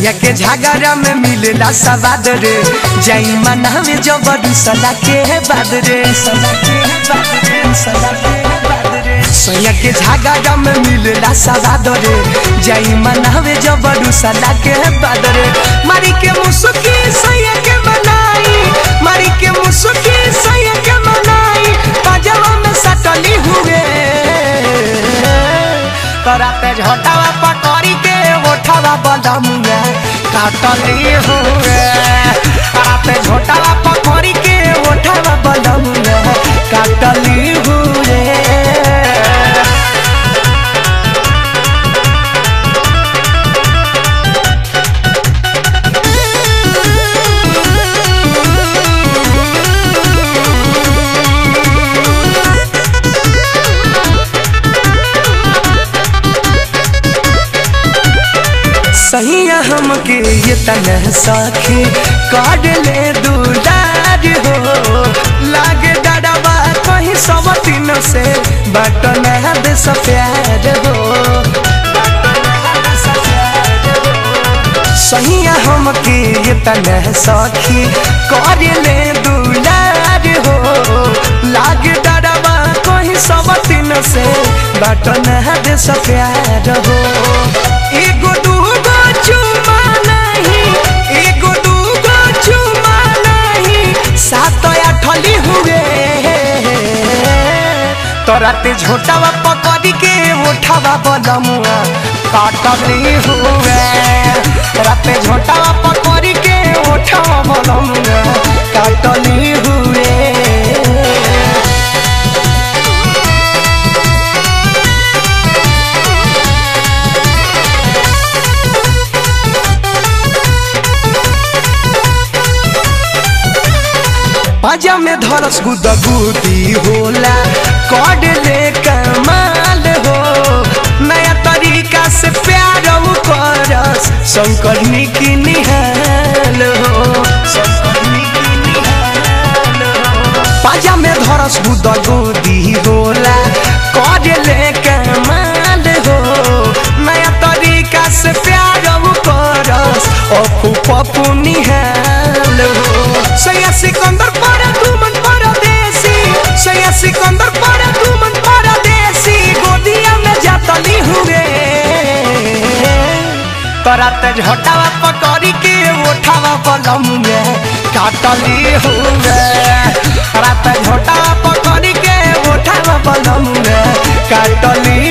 सैया के झगड़ा में मिलेला सवाद रे, जाई मनावे जबरू सला के बाद रे, सला के बाद रे, सला के बाद रे। सैया के झगड़ा में मिलेला सवाद रे, जाई मनावे जबरू सला के बाद रे। मारी के मुसुकी सैया के मनाई, मारी के मुसुकी सैया के मनाई, पाजामा में सटली हुए तोराते झोटावा पकड़ी के ओठावा बलमुआ काटली हुए, तोराते झोटावा पकड़ी के ओठावा बलमुआ काटली हुए। सैया हमके ये तना सखी काट ले दुलार हो, लागे डरावा कहीं सब तीन से बटना दे प्यार हो। सैया हमके ये तना सखी काट ले दुलार हो, लागे डरावा कहीं सब तीन से बटना दे प्यार हो। एगो दूगो चुमा नहीं, एगो दूगो चुमा नहीं, सात आठली हुए तोराते झोटावा पकड़ी के उठावा बलमुआ काटली हुए, राते झोटावा पकड़ी के उठावा बलमुआ काटली हुए। पाजा में धरस गुदगुदी होला कड ले कमाल हो, नया तरीका से प्यार करस शंकर की निहाल हो, पाजा में धरस गुदगुदी होला कड ले कमाल हो, नया तरीका से प्यार करस अपू पप्पू निहाल हो। सैया सिकंदर पड़ा तू मन परदेसी, सैया सिकंदर पड़ा तू मन परदेसी, गोदिया में जातली हुए तोराते झोटावा पकड़ी के उठावा बलमुआ काटली हुए, तोराते झोटावा पकड़ी के उठावा बलमुआ काटली